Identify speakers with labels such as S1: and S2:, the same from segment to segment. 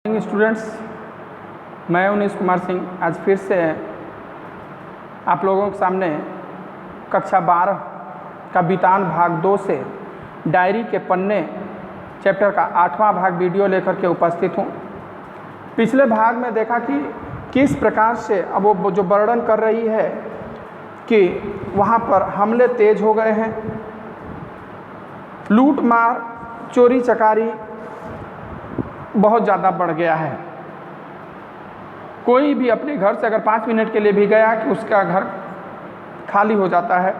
S1: Students, मैं उन्नीस कुमार सिंह आज फिर से आप लोगों के सामने कक्षा 12 का बितान भाग 2 से डायरी के पन्ने चैप्टर का 8वां भाग वीडियो लेकर के उपस्थित हूँ। पिछले भाग में देखा कि किस प्रकार से अब वो जो वर्णन कर रही है कि वहाँ पर हमले तेज हो गए हैं, लूट मार चोरी चकारी बहुत ज़्यादा बढ़ गया है। कोई भी अपने घर से अगर 5 मिनट के लिए भी गया कि उसका घर खाली हो जाता है।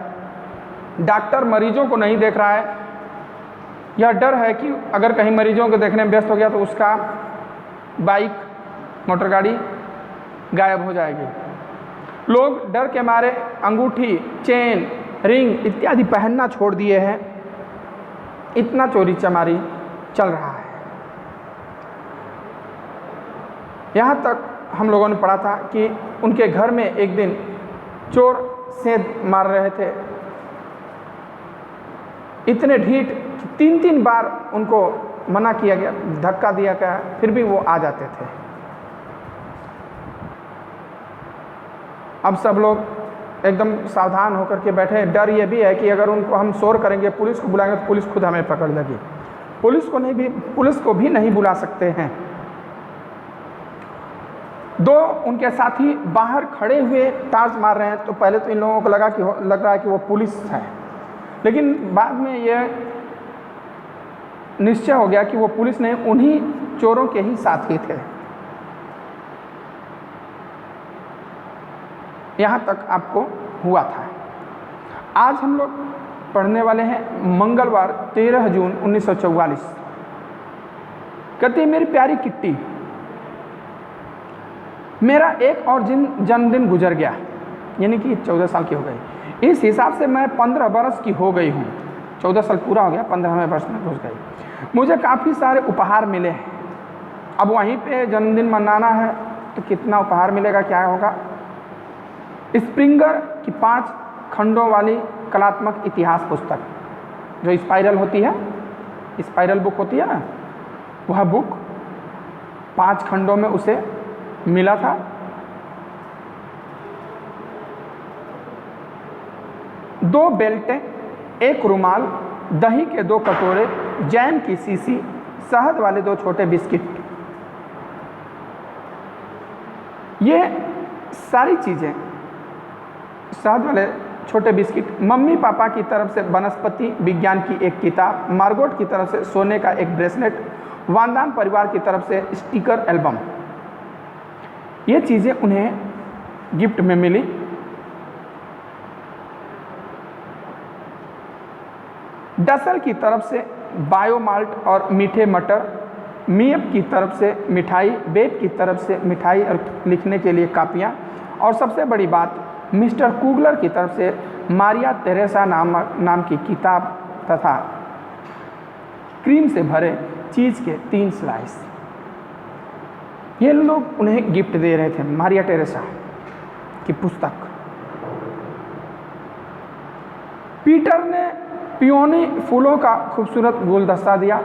S1: डॉक्टर मरीजों को नहीं देख रहा है, यह डर है कि अगर कहीं मरीजों को देखने में व्यस्त हो गया तो उसका बाइक मोटर गाड़ी गायब हो जाएगी। लोग डर के मारे अंगूठी, चेन, रिंग इत्यादि पहनना छोड़ दिए हैं। इतना चोरी चमारी चल रहा है। यहाँ तक हम लोगों ने पढ़ा था कि उनके घर में एक दिन चोर सेंध मार रहे थे। इतने ढीठ कि 3-3 बार उनको मना किया गया, धक्का दिया गया, फिर भी वो आ जाते थे। अब सब लोग एकदम सावधान होकर के बैठे हैं। डर ये भी है कि अगर उनको हम शोर करेंगे, पुलिस को बुलाएंगे तो पुलिस खुद हमें पकड़ लेगी। पुलिस को भी नहीं बुला सकते हैं। 2 उनके साथी बाहर खड़े हुए टार्च मार रहे हैं। तो पहले तो इन लोगों को लग रहा है कि वो पुलिस है, लेकिन बाद में यह निश्चय हो गया कि वो पुलिस नहीं, उन्हीं चोरों के ही साथी थे। यहाँ तक आपको हुआ था। आज हम लोग पढ़ने वाले हैं मंगलवार 13 जून 1944। कहती है, मेरी प्यारी किट्टी, मेरा एक और जन्मदिन गुजर गया, यानी कि 14 साल की हो गई। इस हिसाब से मैं 15 बरस की हो गई हूँ। 14 साल पूरा हो गया, 15वें वर्ष में घुस गई। मुझे काफ़ी सारे उपहार मिले हैं। अब वहीं पे जन्मदिन मनाना है तो कितना उपहार मिलेगा, क्या होगा। स्प्रिंगर की 5 खंडों वाली कलात्मक इतिहास पुस्तक जो स्पाइरल होती है, स्पाइरल बुक होती है ना, वह बुक 5 खंडों में उसे मिला था। दो बेल्टें, 1 रुमाल, दही के 2 कटोरे, जैम की शीशी, शहद वाले 2 छोटे बिस्किट। ये सारी चीज़ें, शहद वाले छोटे बिस्किट, मम्मी पापा की तरफ से वनस्पति विज्ञान की 1 किताब, मार्गोट की तरफ से सोने का 1 ब्रेसलेट, वानदान परिवार की तरफ से स्टिकर एल्बम। ये चीज़ें उन्हें गिफ्ट में मिली। डसल की तरफ से बायोमाल्ट और मीठे मटर, मियप की तरफ से मिठाई, बेब की तरफ से मिठाई और लिखने के लिए कापियाँ, और सबसे बड़ी बात मिस्टर कुगलर की तरफ से मारिया तेरेसा नाम की किताब तथा क्रीम से भरे चीज़ के 3 स्लाइस। ये लोग उन्हें गिफ्ट दे रहे थे, मारिया टेरेसा की पुस्तक। पीटर ने पियोनी फूलों का खूबसूरत गुलदस्ता दिया।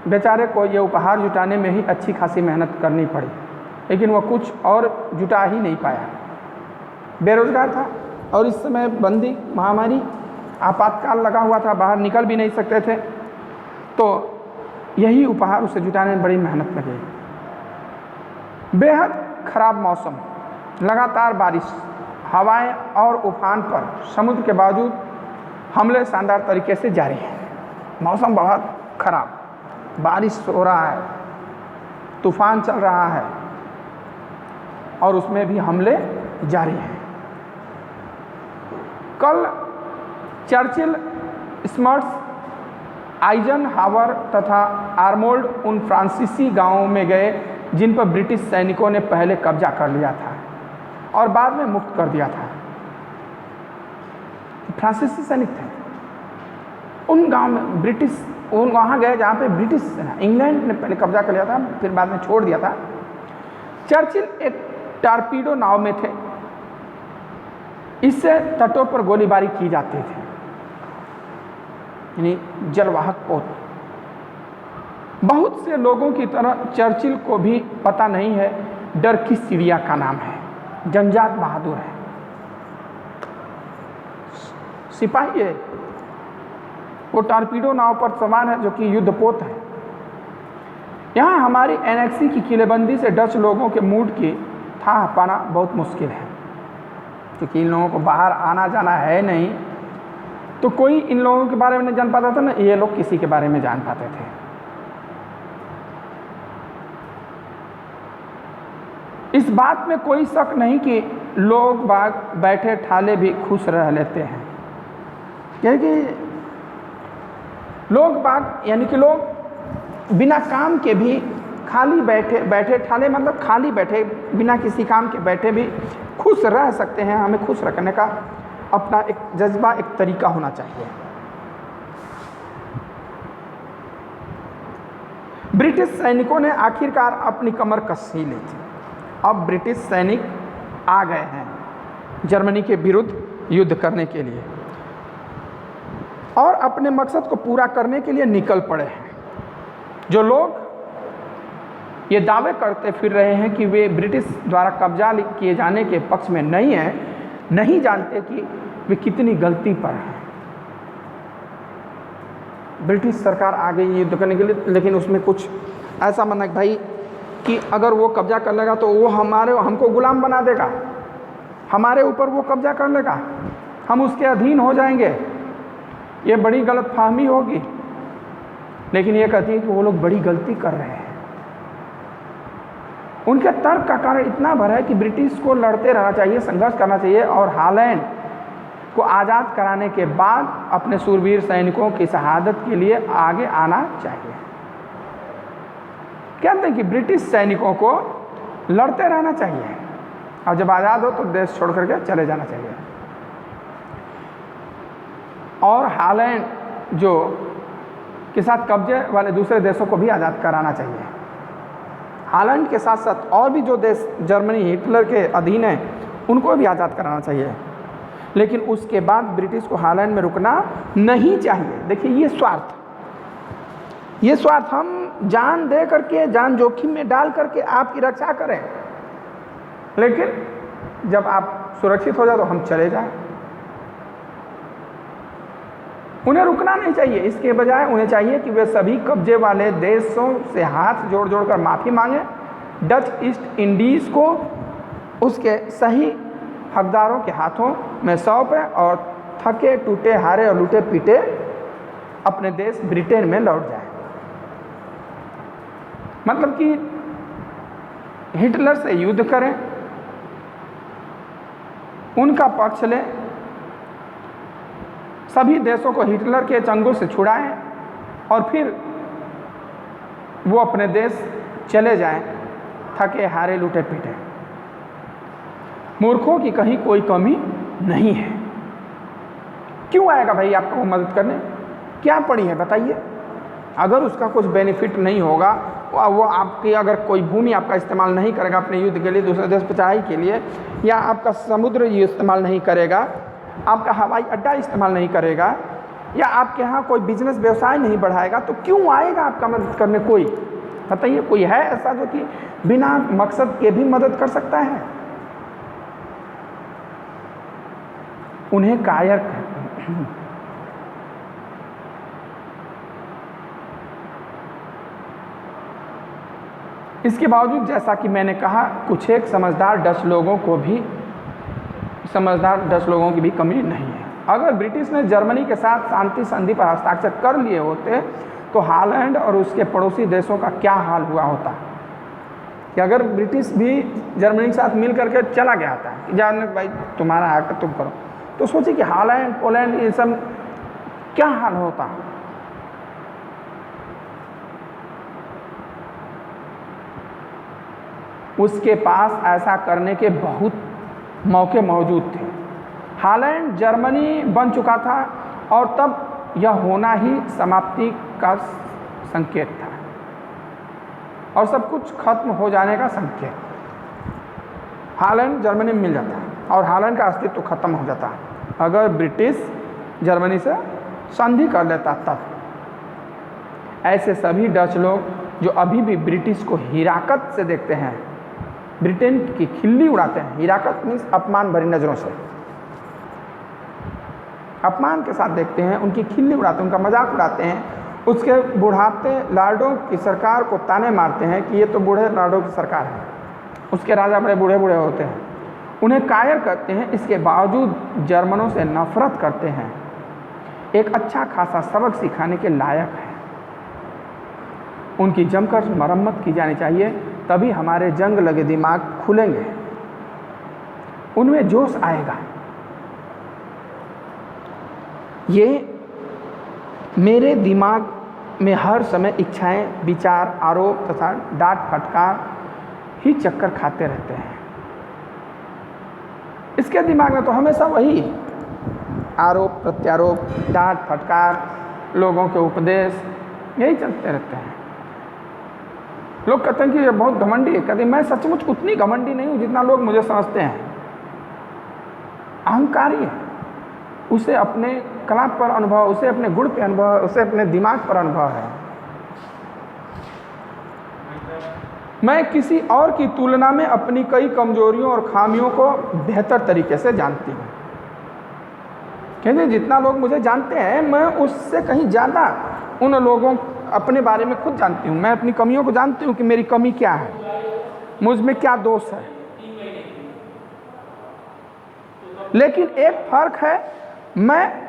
S1: बेचारे को ये उपहार जुटाने में ही अच्छी खासी मेहनत करनी पड़ी, लेकिन वह कुछ और जुटा ही नहीं पाया। बेरोजगार था और इस समय बंदी, महामारी, आपातकाल लगा हुआ था, बाहर निकल भी नहीं सकते थे। तो यही उपहार उसे जुटाने में बड़ी मेहनत लगी। बेहद खराब मौसम, लगातार बारिश, हवाएं और उफान पर समुद्र के बावजूद हमले शानदार तरीके से जारी हैं। मौसम बहुत खराब, बारिश हो रहा है, तूफान चल रहा है और उसमें भी हमले जारी हैं। कल चर्चिल, स्मर्ट्स, आइजनहावर तथा आर्नोल्ड उन फ्रांसीसी गांवों में गए जिन पर ब्रिटिश सैनिकों ने पहले कब्जा कर लिया था और बाद में मुक्त कर दिया था। फ्रांसीसी सैनिक थे उन गांव में, ब्रिटिश उन वहाँ गए जहाँ पे ब्रिटिश सेना, इंग्लैंड ने पहले कब्जा कर लिया था, फिर बाद में छोड़ दिया था। चर्चिल एक टारपीडो नाव में थे। इससे तटों पर गोलीबारी की जाती थी, यानी जलवाहक पोत। बहुत से लोगों की तरह चर्चिल को भी पता नहीं है डर किस चिड़िया का नाम है। जनजात बहादुर है, सिपाही है, वो टॉर्पीडो नाव पर सवार है जो कि युद्धपोत है। यहाँ हमारी एनेक्सी की किलेबंदी से डच लोगों के मूड की था पाना बहुत मुश्किल है, क्योंकि इन लोगों को बाहर आना जाना है नहीं, तो कोई इन लोगों के बारे में नहीं जान पाता था ना ये लोग किसी के बारे में जान पाते थे। इस बात में कोई शक नहीं कि लोग बाग बैठे ठाले भी खुश रह लेते हैं, क्योंकि लोग बाग यानी कि लोग बिना काम के भी खाली बैठे ठाले मतलब खाली बैठे बिना किसी काम के बैठे भी खुश रह सकते हैं। हमें खुश रखने का अपना एक जज्बा, एक तरीका होना चाहिए। ब्रिटिश सैनिकों ने आखिरकार अपनी कमर कस ही ली थी। अब ब्रिटिश सैनिक आ गए हैं जर्मनी के विरुद्ध युद्ध करने के लिए और अपने मकसद को पूरा करने के लिए निकल पड़े हैं। जो लोग ये दावे करते फिर रहे हैं कि वे ब्रिटिश द्वारा कब्जा किए जाने के पक्ष में नहीं हैं, नहीं जानते कि वे कितनी गलती पर हैं। ब्रिटिश सरकार आ गई युद्ध करने के लिए, लेकिन उसमें कुछ ऐसा माना भाई कि अगर वो कब्जा कर लेगा तो वो हमको गुलाम बना देगा, हमारे ऊपर वो कब्जा कर लेगा, हम उसके अधीन हो जाएंगे। ये बड़ी गलतफहमी होगी। लेकिन ये कहती है कि वो लोग बड़ी गलती कर रहे हैं। उनके तर्क का कारण इतना भर है कि ब्रिटिश को लड़ते रहना चाहिए, संघर्ष करना चाहिए और हॉलैंड को आज़ाद कराने के बाद अपने शूरवीर सैनिकों की शहादत के लिए आगे आना चाहिए। कहते हैं कि ब्रिटिश सैनिकों को लड़ते रहना चाहिए और जब आज़ाद हो तो देश छोड़ करके चले जाना चाहिए। और हॉलैंड जो के साथ कब्जे वाले दूसरे देशों को भी आज़ाद कराना चाहिए। हॉलैंड के साथ साथ और भी जो देश जर्मनी हिटलर के अधीन है उनको भी आज़ाद कराना चाहिए। लेकिन उसके बाद ब्रिटिश को हॉलैंड में रुकना नहीं चाहिए। देखिए ये स्वार्थ हम जान दे करके, जान जोखिम में डाल करके आपकी रक्षा करें, लेकिन जब आप सुरक्षित हो जाए तो हम चले जाएं। उन्हें रुकना नहीं चाहिए, इसके बजाय उन्हें चाहिए कि वे सभी कब्जे वाले देशों से हाथ जोड़ जोड़ कर माफ़ी मांगें, डच ईस्ट इंडीज़ को उसके सही हकदारों के हाथों में सौंपें और थके टूटे हारे और लूटे पीटे अपने देश ब्रिटेन में लौट जाएं। मतलब कि हिटलर से युद्ध करें, उनका पक्ष लें, सभी देशों को हिटलर के चंगुल से छुड़ाएं और फिर वो अपने देश चले जाएं थके हारे लूटे पीटे। मूर्खों की कहीं कोई कमी नहीं है। क्यों आएगा भाई आपको वो मदद करने? क्या पड़ी है बताइए? अगर उसका कुछ बेनिफिट नहीं होगा, वो आपकी अगर कोई भूमि आपका इस्तेमाल नहीं करेगा अपने युद्ध के लिए, दूसरे देश पर चढ़ाई के लिए, या आपका समुद्र ये इस्तेमाल नहीं करेगा, आपका हवाई अड्डा इस्तेमाल नहीं करेगा, या आपके यहाँ कोई बिजनेस व्यवसाय नहीं बढ़ाएगा, तो क्यों आएगा आपका मदद करने कोई? बताइए, कोई है ऐसा जो कि बिना मकसद के भी मदद कर सकता है? उन्हें कायर इसके बावजूद जैसा कि मैंने कहा, कुछ एक समझदार डच लोगों की भी कमी नहीं है। अगर ब्रिटिश ने जर्मनी के साथ शांति संधि पर हस्ताक्षर कर लिए होते तो हॉलैंड और उसके पड़ोसी देशों का क्या हाल हुआ होता कि अगर ब्रिटिश भी जर्मनी के साथ मिल करके चला गया था कि जाने भाई तुम्हारा हक तुम करो, तो सोचिए कि हॉलैंड पोलैंड ये सब क्या हाल होता। उसके पास ऐसा करने के बहुत मौके मौजूद थे। हॉलैंड जर्मनी बन चुका था और तब यह होना ही समाप्ति का संकेत था और सब कुछ खत्म हो जाने का संकेत। हॉलैंड जर्मनी में मिल जाता और हॉलैंड का अस्तित्व खत्म हो जाता अगर ब्रिटिश जर्मनी से संधि कर लेता तब। ऐसे सभी डच लोग जो अभी भी ब्रिटिश को हिराकत से देखते हैं, ब्रिटेन की खिल्ली उड़ाते हैं। हिराकत मीन्स अपमान भरी नज़रों से, अपमान के साथ देखते हैं, उनकी खिल्ली उड़ाते हैं, उनका मजाक उड़ाते हैं, उसके बुढ़ाते लार्डों की सरकार को ताने मारते हैं कि ये तो बूढ़े लार्डों की सरकार है, उसके राजा बड़े बूढ़े बूढ़े होते हैं, उन्हें कायर करते हैं। इसके बावजूद जर्मनों से नफरत करते हैं। एक अच्छा खासा सबक सिखाने के लायक है। उनकी जमकर मरम्मत की जानी चाहिए, तभी हमारे जंग लगे दिमाग खुलेंगे, उनमें जोश आएगा। ये मेरे दिमाग में हर समय इच्छाएं, विचार, आरोप तथा डांट फटकार ही चक्कर खाते रहते हैं। इसके दिमाग में तो हमेशा वही आरोप प्रत्यारोप, डांट फटकार, लोगों के उपदेश, यही चलते रहते हैं। लोग कहते हैं कि ये बहुत घमंडी है। कहते हैं मैं सचमुच उतनी घमंडी नहीं हूँ जितना लोग मुझे समझते हैं। अहंकारी है, उसे अपने कला पर अनुभव, उसे अपने गुण पे अनुभव, उसे अपने दिमाग पर अनुभव है। मैं किसी और की तुलना में अपनी कई कमजोरियों और खामियों को बेहतर तरीके से जानती हूँ। कहते जितना लोग मुझे जानते हैं, मैं उससे कहीं ज़्यादा उन लोगों अपने बारे में खुद जानती हूँ। मैं अपनी कमियों को जानती हूँ कि मेरी कमी क्या है, मुझ में क्या दोष है। लेकिन एक फर्क है, मैं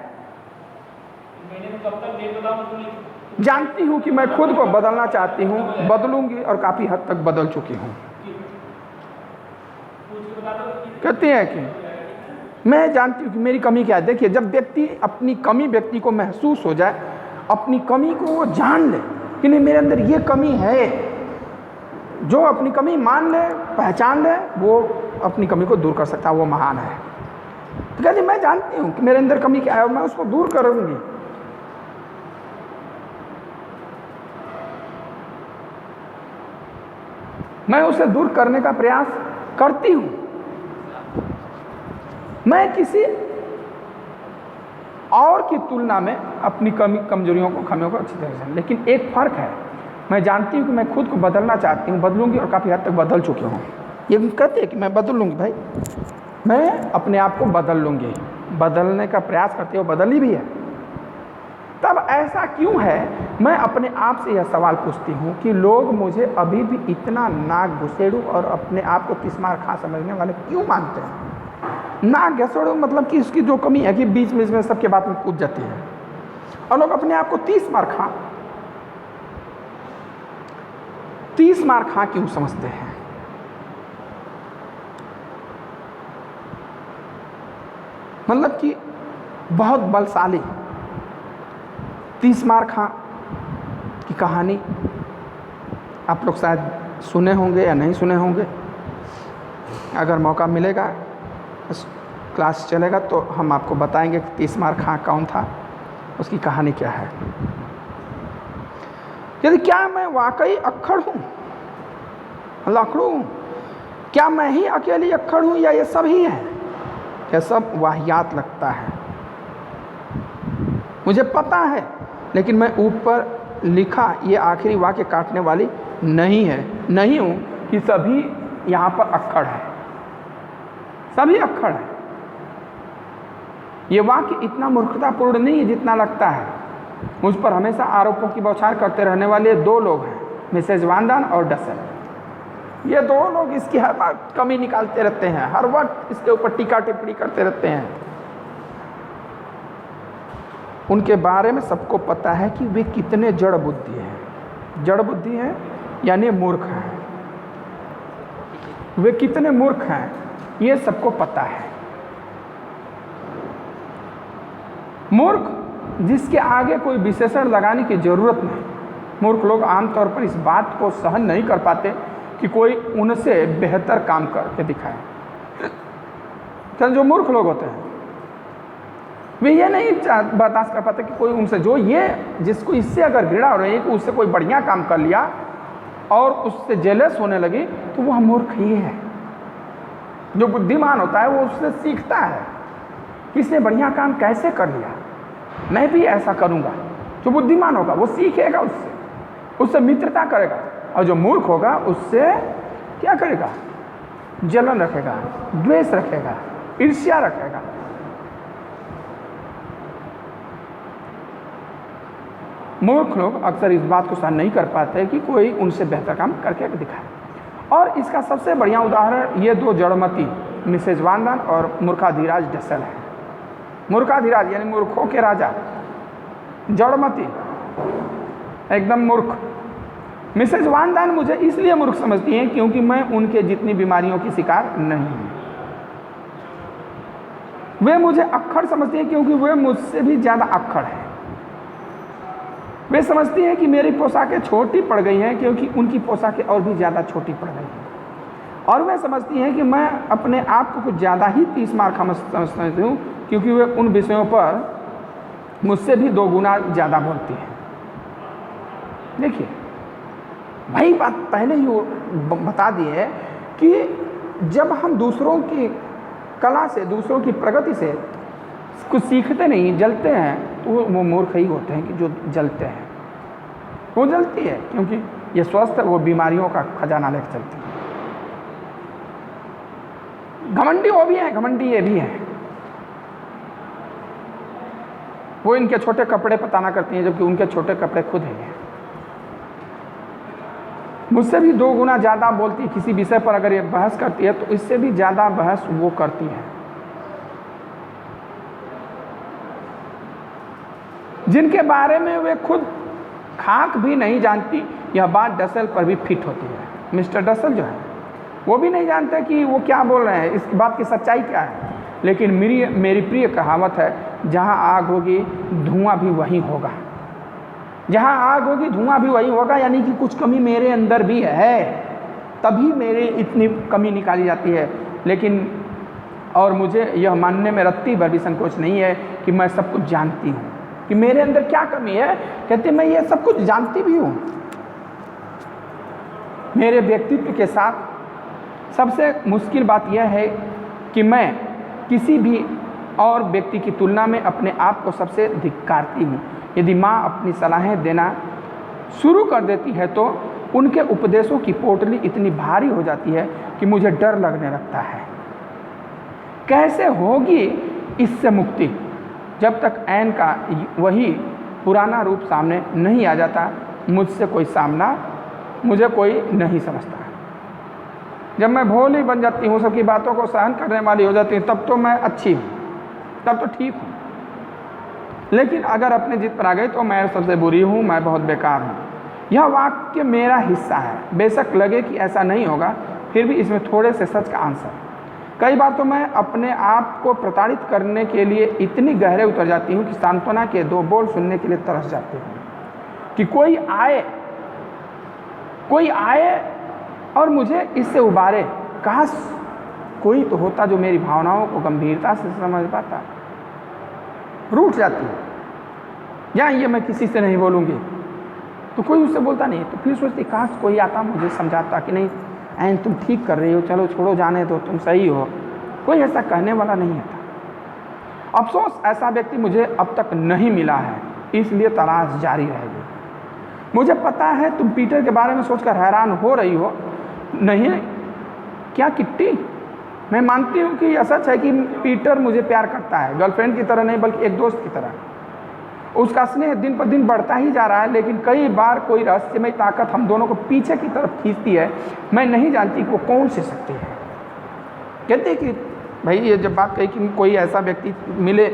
S1: जानती हूँ कि मैं खुद को बदलना चाहती हूँ, बदलूंगी और काफ़ी हद तक बदल चुकी हूँ। कहती है कि मैं जानती हूँ कि मेरी कमी क्या है। देखिए, जब व्यक्ति अपनी कमी व्यक्ति को महसूस हो जाए, अपनी कमी को वो जान ले कि नहीं मेरे अंदर ये कमी है, जो अपनी कमी मान ले, पहचान ले, वो अपनी कमी को दूर कर सकता है, वो महान है। तो कहती मैं जानती हूँ कि मेरे अंदर कमी क्या है और मैं उसको दूर करूँगी। मैं उसे दूर करने का प्रयास करती हूँ। मैं किसी और की तुलना में अपनी कमजोरियों को, खामियों को अच्छी तरह से, लेकिन एक फ़र्क है, मैं जानती हूँ कि मैं खुद को बदलना चाहती हूँ, बदलूंगी और काफ़ी हद तक बदल चुकी हूँ। ये कहते हैं कि मैं बदल लूँगी, भाई मैं अपने आप को बदल लूँगी, बदलने का प्रयास करती हूँ, बदली भी है। तब ऐसा क्यों है, मैं अपने आप से यह सवाल पूछती हूँ कि लोग मुझे अभी भी इतना नाक घुसेड़ू और अपने आप को तिस्मार खां समझने वाले क्यों मानते हैं। नाक घुसेड़ू मतलब कि उसकी जो कमी है कि बीच में सबके बात में कूद जाती है, और लोग अपने आप को 30 मार खा क्यों समझते हैं। मतलब कि बहुत बलशाली 30 मार खा की कहानी आप लोग शायद सुने होंगे या नहीं सुने होंगे। अगर मौका मिलेगा, क्लास चलेगा तो हम आपको बताएंगे कि 30 मार खा कौन था, उसकी कहानी क्या है। यदि क्या मैं वाकई अक्खड़ हूँ, लखड़ू हूँ? क्या मैं ही अकेली अक्खड़ हूँ या ये सब ही है? क्या सब वाहियात लगता है? मुझे पता है, लेकिन मैं ऊपर लिखा ये आखिरी वाक्य काटने वाली नहीं है, नहीं हूँ कि सभी यहाँ पर अक्खड़ है, सभी अक्खड़ है। ये वाक्य इतना मूर्खतापूर्ण नहीं है जितना लगता है। मुझ पर हमेशा आरोपों की बौछार करते रहने वाले 2 लोग हैं, मिसेज वांदान और डसल। ये 2 लोग इसकी हर बार कमी निकालते रहते हैं, हर वक्त इसके ऊपर टीका टिप्पणी करते रहते हैं। उनके बारे में सबको पता है कि वे कितने जड़ बुद्धि हैं। जड़ बुद्धि हैं यानी मूर्ख हैं। वे कितने मूर्ख हैं ये सबको पता है। मूर्ख जिसके आगे कोई विशेषण लगाने की ज़रूरत नहीं। मूर्ख लोग आमतौर पर इस बात को सहन नहीं कर पाते कि कोई उनसे बेहतर काम करके दिखाए। तो जो मूर्ख लोग होते हैं वे ये नहीं बर्दाश्त कर पाते कि कोई उनसे, जो ये जिसको इससे अगर घृणा हो रही है कि उससे कोई बढ़िया काम कर लिया और उससे जेलस होने लगी, तो वह मूर्ख ही है। जो बुद्धिमान होता है वो उससे सीखता है कि इसने बढ़िया काम कैसे कर लिया, मैं भी ऐसा करूँगा। जो बुद्धिमान होगा वो सीखेगा उससे। उससे मित्रता करेगा, और जो मूर्ख होगा उससे क्या करेगा? जलन रखेगा, द्वेष रखेगा, ईर्ष्या रखेगा। मूर्ख लोग अक्सर इस बात को सहन नहीं कर पाते कि कोई उनसे बेहतर काम करके दिखाए। और इसका सबसे बढ़िया उदाहरण ये दो जड़मती मिसेज वांदन और मूर्खाधिराज डसल है। मूर्खाधिराज यानी मूर्खों के राजा, जड़मती एकदम मूर्ख। मिसेज वांदन मुझे इसलिए मूर्ख समझती हैं क्योंकि मैं उनके जितनी बीमारियों की शिकार नहीं हूँ। वे मुझे अक्खड़ समझती हैं क्योंकि वे मुझसे भी ज़्यादा अक्खड़ हैं। वे समझती हैं कि मेरी पोशाकें छोटी पड़ गई हैं क्योंकि उनकी पोशाकें और भी ज़्यादा छोटी पड़ गई हैं। और वे समझती हैं कि मैं अपने आप को कुछ ज़्यादा ही 30 मार समझती हूँ क्योंकि वे उन विषयों पर मुझसे भी 2 गुना ज़्यादा बोलती हैं। देखिए, वही बात पहले ही बता दी है कि जब हम दूसरों की कला से, दूसरों की प्रगति से कुछ सीखते नहीं, जलते हैं, तो वो मूर्ख ही होते हैं कि जो जलते हैं। वो जलती है क्योंकि ये स्वस्थ है, वो बीमारियों का खजाना लेकर चलती है। घमंडी वो भी हैं, घमंडी ये भी हैं। वो इनके छोटे कपड़े पताना करती हैं जबकि उनके छोटे कपड़े खुद हैं। मुझसे भी 2 गुना ज़्यादा बोलती है। किसी विषय पर अगर ये बहस करती है तो इससे भी ज़्यादा बहस वो करती है। जिनके बारे में वे खुद खाक भी नहीं जानती, यह बात डसल पर भी फिट होती है। मिस्टर डसल जो है वो भी नहीं जानते कि वो क्या बोल रहे हैं, इस बात की सच्चाई क्या है। लेकिन मेरी प्रिय कहावत है, जहाँ आग होगी धुआं भी वहीं होगा। जहाँ आग होगी धुआं भी वहीं होगा, यानी कि कुछ कमी मेरे अंदर भी है, तभी मेरे इतनी कमी निकाली जाती है। लेकिन और मुझे यह मानने में रत्ती भर भी संकोच नहीं है कि मैं सब कुछ जानती हूँ कि मेरे अंदर क्या कमी है। कहते मैं ये सब कुछ जानती भी हूँ। मेरे व्यक्तित्व के साथ सबसे मुश्किल बात यह है कि मैं किसी भी और व्यक्ति की तुलना में अपने आप को सबसे धिक्कारती हूँ। यदि माँ अपनी सलाहें देना शुरू कर देती है तो उनके उपदेशों की पोटली इतनी भारी हो जाती है कि मुझे डर लगने लगता है। कैसे होगी इससे मुक्ति? जब तक ऐन का वही पुराना रूप सामने नहीं आ जाता, मुझे कोई नहीं समझता। जब मैं भोली बन जाती हूँ, सबकी बातों को सहन करने वाली हो जाती हूँ, तब तो मैं अच्छी हूँ, तब तो ठीक हूँ। लेकिन अगर अपने जिद पर आ गई तो मैं सबसे बुरी हूँ, मैं बहुत बेकार हूँ। यह वाक्य मेरा हिस्सा है। बेशक लगे कि ऐसा नहीं होगा, फिर भी इसमें थोड़े से सच का अंश है। कई बार तो मैं अपने आप को प्रताड़ित करने के लिए इतनी गहरे उतर जाती हूँ कि सांत्वना के 2 बोल सुनने के लिए तरस जाती हूँ कि कोई आए और मुझे इससे उबारे। काश कोई तो होता जो मेरी भावनाओं को गंभीरता से समझ पाता। रूठ जाती है, या ये मैं किसी से नहीं बोलूँगी, तो कोई उससे बोलता नहीं। तो फिर सोचती काश कोई आता, मुझे समझाता कि नहीं ऐन तुम ठीक कर रही हो, चलो छोड़ो, जाने दो, तुम सही हो। कोई ऐसा कहने वाला नहीं आता। अफसोस ऐसा व्यक्ति मुझे अब तक नहीं मिला है, इसलिए तलाश जारी रहेगी। मुझे पता है तुम पीटर के बारे में सोचकर हैरान हो रही हो। नहीं, क्या किट्टी? मैं मानती हूँ कि यह सच है कि पीटर मुझे प्यार करता है, गर्लफ्रेंड की तरह नहीं बल्कि एक दोस्त की तरह। उसका स्नेह दिन पर दिन बढ़ता ही जा रहा है, लेकिन कई बार कोई रहस्यमय ताकत हम दोनों को पीछे की तरफ खींचती है। मैं नहीं जानती वो कौन सी शक्ति है। कहते कि भाई ये जब बात कही कि कोई ऐसा व्यक्ति मिले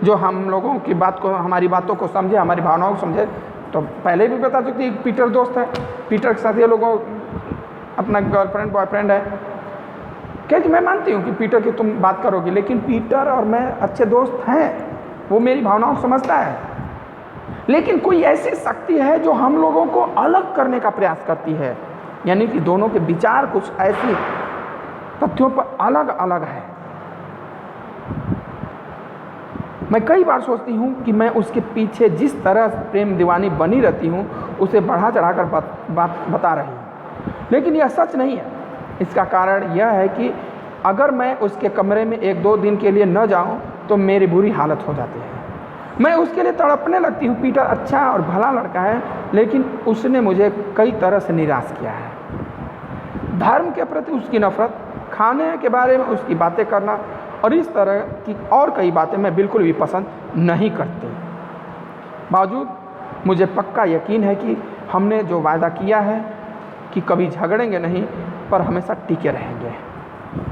S1: जो हम लोगों की बात को, हमारी बातों को समझे, हमारी भावनाओं को समझे, तो पहले भी बता चुकी थी पीटर दोस्त है, पीटर के साथ ये लोगों अपना गर्लफ्रेंड बॉयफ्रेंड है। कहती मैं मानती हूँ कि पीटर की तुम बात करोगी, लेकिन पीटर और मैं अच्छे दोस्त हैं, वो मेरी भावनाओं को समझता है। लेकिन कोई ऐसी शक्ति है जो हम लोगों को अलग करने का प्रयास करती है, यानी कि दोनों के विचार कुछ ऐसी तथ्यों पर अलग अलग है। मैं कई बार सोचती हूँ कि मैं उसके पीछे जिस तरह प्रेम दीवानी बनी रहती हूँ उसे बढ़ा चढ़ाकर बात बता रही हूँ, लेकिन यह सच नहीं है। इसका कारण यह है कि अगर मैं उसके कमरे में 1-2 दिन के लिए न जाऊँ तो मेरी बुरी हालत हो जाती है। मैं उसके लिए तड़पने लगती हूँ। पीटर अच्छा और भला लड़का है, लेकिन उसने मुझे कई तरह से निराश किया है। धर्म के प्रति उसकी नफरत, खाने के बारे में उसकी बातें करना और इस तरह की और कई बातें मैं बिल्कुल भी पसंद नहीं करती। बावजूद मुझे पक्का यकीन है कि हमने जो वादा किया है कि कभी झगड़ेंगे नहीं, पर हमेशा टिके रहेंगे,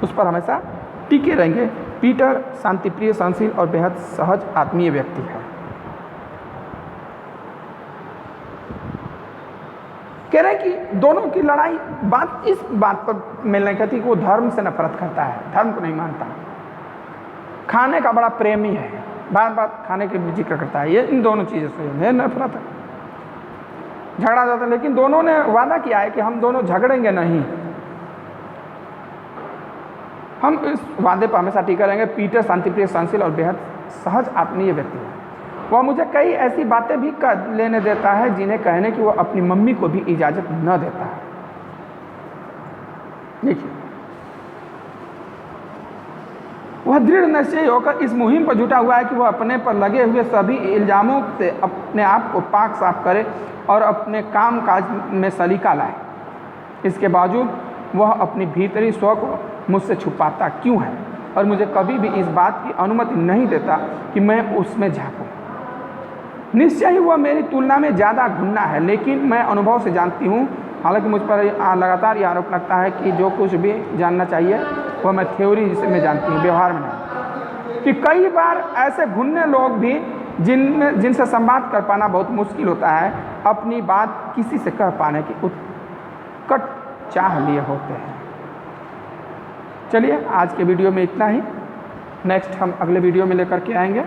S1: उस पर हमेशा टिके रहेंगे। पीटर शांतिप्रिय, सहनशील और बेहद सहज आत्मीय व्यक्ति है। कह रहे हैं कि दोनों की लड़ाई बात इस बात पर मिलने की थी कि वो धर्म से नफरत करता है, धर्म को नहीं मानता। खाने का बड़ा प्रेमी है, बार बार खाने के जिक्र करता है। ये इन दोनों चीज़ों से नफरत है, झगड़ा जाता है। लेकिन दोनों ने वादा किया है कि हम दोनों झगड़ेंगे नहीं, हम इस वादे पर हमेशा टिके रहेंगे। पीटर शांतिप्रिय, सहनशील और बेहद सहज आत्मीय व्यक्ति है। वह मुझे कई ऐसी बातें भी कर लेने देता है जिन्हें कहने की वो अपनी मम्मी को भी इजाज़त न देता है। देखिए, वह दृढ़ निश्चयी होकर इस मुहिम पर जुटा हुआ है कि वह अपने पर लगे हुए सभी इल्ज़ामों से अपने आप को पाक साफ करे और अपने काम काज में सलीका लाए। इसके बावजूद वह अपनी भीतरी स्व को मुझसे छुपाता क्यों है और मुझे कभी भी इस बात की अनुमति नहीं देता कि मैं उसमें झांकूं। निश्चय ही वह मेरी तुलना में ज़्यादा घुन्ना है, लेकिन मैं अनुभव से जानती हूँ, हालांकि मुझ पर लगातार ये आरोप लगता है कि जो कुछ भी जानना चाहिए वह मैं थ्योरी में जानती हूँ, व्यवहार में नहीं। कि कई बार ऐसे घुन्ने लोग भी जिनसे संवाद कर पाना बहुत मुश्किल होता है, अपनी बात किसी से कह पाने की उत्कट चाह लिए होते हैं। चलिए, आज के वीडियो में इतना ही। नेक्स्ट हम अगले वीडियो में लेकर के आएंगे।